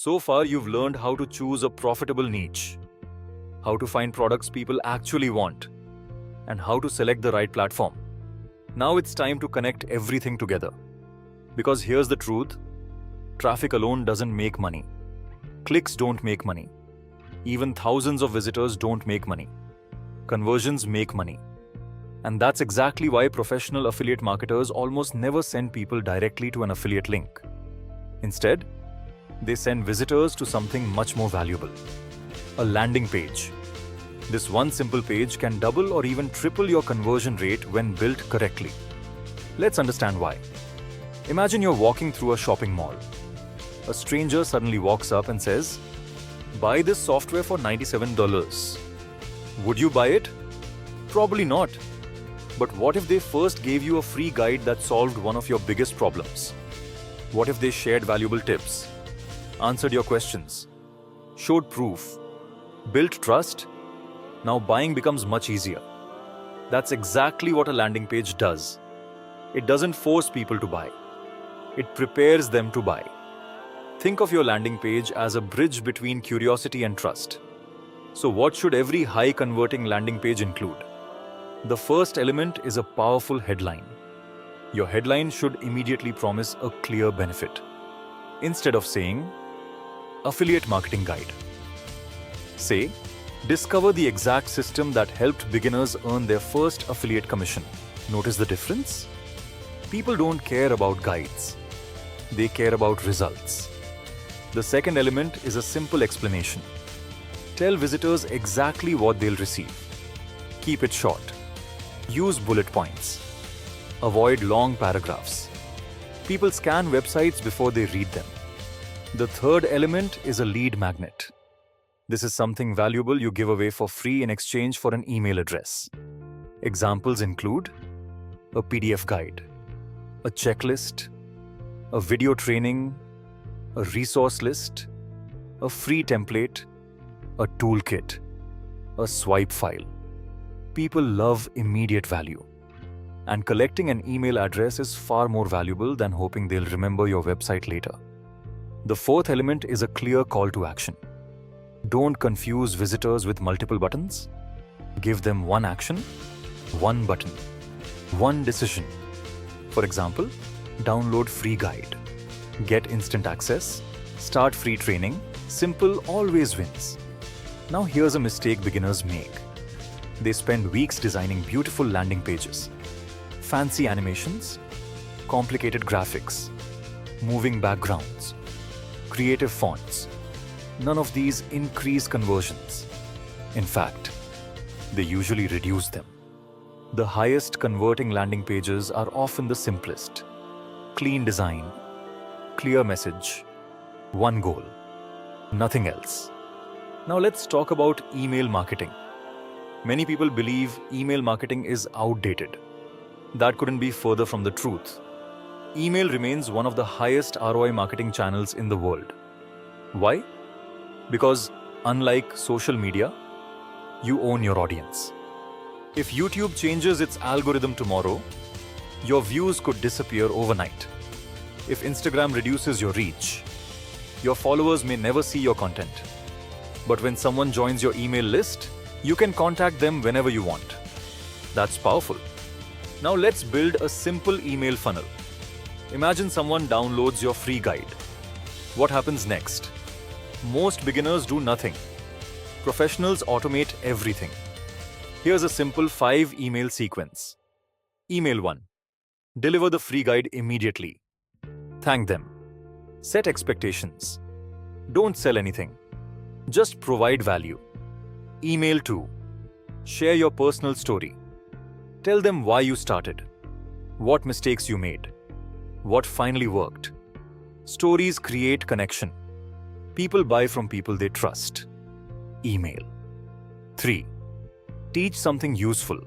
So far, you've learned how to choose a profitable niche, how to find products people actually want, and how to select the right platform. Now it's time to connect everything together. Because here's the truth, traffic alone doesn't make money. Clicks don't make money. Even thousands of visitors don't make money. Conversions make money. And that's exactly why professional affiliate marketers almost never send people directly to an affiliate link. Instead, they send visitors to something much more valuable: a landing page. This one simple page can double or even triple your conversion rate when built correctly. Let's understand why. Imagine you're walking through a shopping mall. A stranger suddenly walks up and says, "Buy this software for $97. Would you buy it? Probably not. But what if they first gave you a free guide that solved one of your biggest problems? What if they shared valuable tips, answered your questions, showed proof, built trust? Now buying becomes much easier." That's exactly what a landing page does. It doesn't force people to buy. It prepares them to buy. Think of your landing page as a bridge between curiosity and trust. So what should every high-converting landing page include? The first element is a powerful headline. Your headline should immediately promise a clear benefit. Instead of saying, "Affiliate Marketing Guide," say, "Discover the exact system that helped beginners earn their first affiliate commission." Notice the difference? People don't care about guides. They care about results. The second element is a simple explanation. Tell visitors exactly what they'll receive. Keep it short. Use bullet points. Avoid long paragraphs. People scan websites before they read them. The third element is a lead magnet. This is something valuable you give away for free in exchange for an email address. Examples include a PDF guide, a checklist, a video training, a resource list, a free template, a toolkit, a swipe file. People love immediate value. And collecting an email address is far more valuable than hoping they'll remember your website later. The fourth element is a clear call to action. Don't confuse visitors with multiple buttons. Give them one action, one button, one decision. For example, download free guide, get instant access, start free training. Simple always wins. Now here's a mistake beginners make. They spend weeks designing beautiful landing pages, fancy animations, complicated graphics, moving backgrounds, creative fonts. None of these increase conversions. In fact, they usually reduce them. The highest converting landing pages are often the simplest. Clean design, clear message, one goal, nothing else. Now let's talk about email marketing. Many people believe email marketing is outdated. That couldn't be further from the truth. Email remains one of the highest ROI marketing channels in the world. Why? Because unlike social media, you own your audience. If YouTube changes its algorithm tomorrow, your views could disappear overnight. If Instagram reduces your reach, your followers may never see your content. But when someone joins your email list, you can contact them whenever you want. That's powerful. Now let's build a simple email funnel. Imagine someone downloads your free guide. What happens next? Most beginners do nothing. Professionals automate everything. Here's a simple 5 email sequence. Email 1. Deliver the free guide immediately. Thank them. Set expectations. Don't sell anything. Just provide value. Email 2. Share your personal story. Tell them why you started, what mistakes you made, what finally worked. Stories create connection. People buy from people they trust. Email. 3. Teach something useful.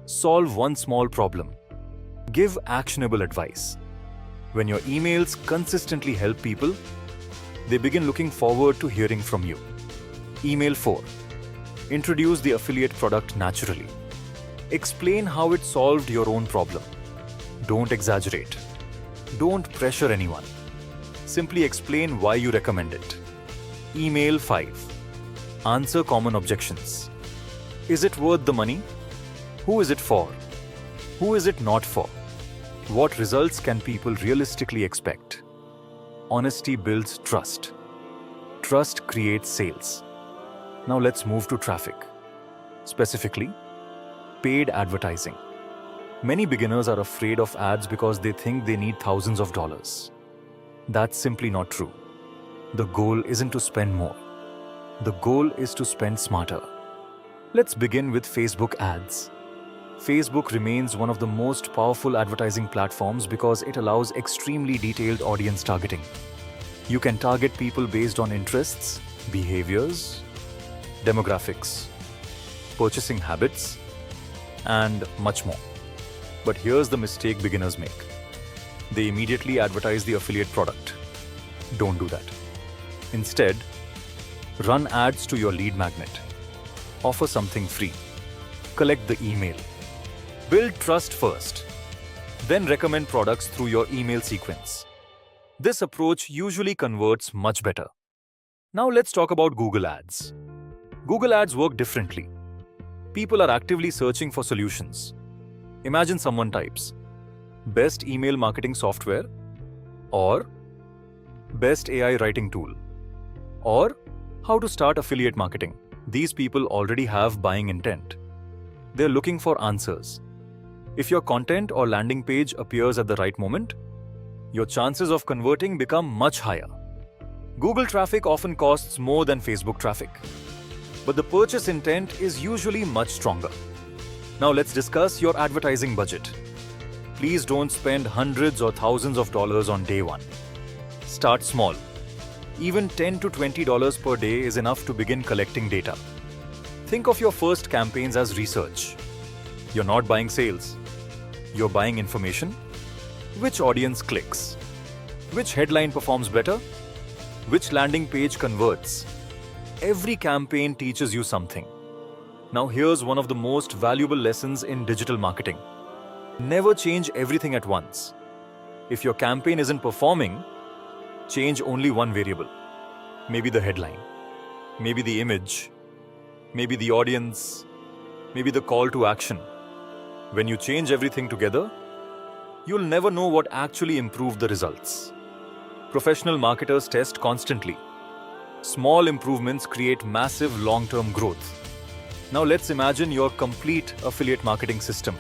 Solve one small problem. Give actionable advice. When your emails consistently help people, they begin looking forward to hearing from you. Email 4. Introduce the affiliate product naturally. Explain how it solved your own problem. Don't exaggerate. Don't pressure anyone. Simply explain why you recommend it. Email 5. Answer common objections. Is it worth the money? Who is it for? Who is it not for? What results can people realistically expect? Honesty builds trust. Trust creates sales. Now let's move to traffic. Specifically, paid advertising. Many beginners are afraid of ads because they think they need thousands of dollars. That's simply not true. The goal isn't to spend more. The goal is to spend smarter. Let's begin with Facebook ads. Facebook remains one of the most powerful advertising platforms because it allows extremely detailed audience targeting. You can target people based on interests, behaviors, demographics, purchasing habits, and much more. But here's the mistake beginners make. They immediately advertise the affiliate product. Don't do that. Instead, run ads to your lead magnet. Offer something free. Collect the email. Build trust first. Then recommend products through your email sequence. This approach usually converts much better. Now let's talk about Google Ads. Google Ads work differently. People are actively searching for solutions. Imagine someone types, best email marketing software, or best AI writing tool, or how to start affiliate marketing. These people already have buying intent. They're looking for answers. If your content or landing page appears at the right moment, your chances of converting become much higher. Google traffic often costs more than Facebook traffic, but the purchase intent is usually much stronger. Now let's discuss your advertising budget. Please don't spend hundreds or thousands of dollars on day one. Start small. Even $10 to $20 per day is enough to begin collecting data. Think of your first campaigns as research. You're not buying sales. You're buying information. Which audience clicks? Which headline performs better? Which landing page converts? Every campaign teaches you something. Now here's one of the most valuable lessons in digital marketing. Never change everything at once. If your campaign isn't performing, change only one variable. Maybe the headline, maybe the image, maybe the audience, maybe the call to action. When you change everything together, you'll never know what actually improved the results. Professional marketers test constantly. Small improvements create massive long-term growth. Now let's imagine your complete affiliate marketing system.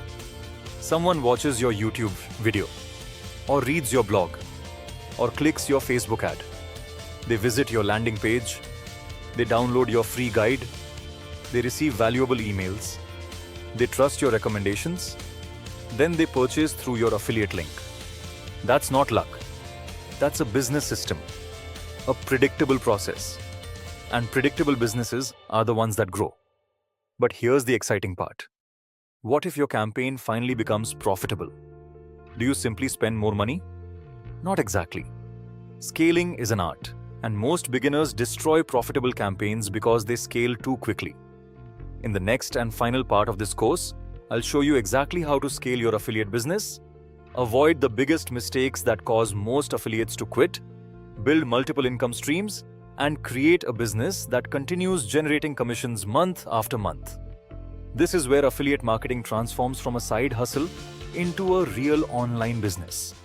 Someone watches your YouTube video, or reads your blog, or clicks your Facebook ad. They visit your landing page, they download your free guide, they receive valuable emails, they trust your recommendations, then they purchase through your affiliate link. That's not luck. That's a business system, a predictable process. And predictable businesses are the ones that grow. But here's the exciting part. What if your campaign finally becomes profitable? Do you simply spend more money? Not exactly. Scaling is an art, and most beginners destroy profitable campaigns because they scale too quickly. In the next and final part of this course, I'll show you exactly how to scale your affiliate business, avoid the biggest mistakes that cause most affiliates to quit, build multiple income streams, and create a business that continues generating commissions month after month. This is where affiliate marketing transforms from a side hustle into a real online business.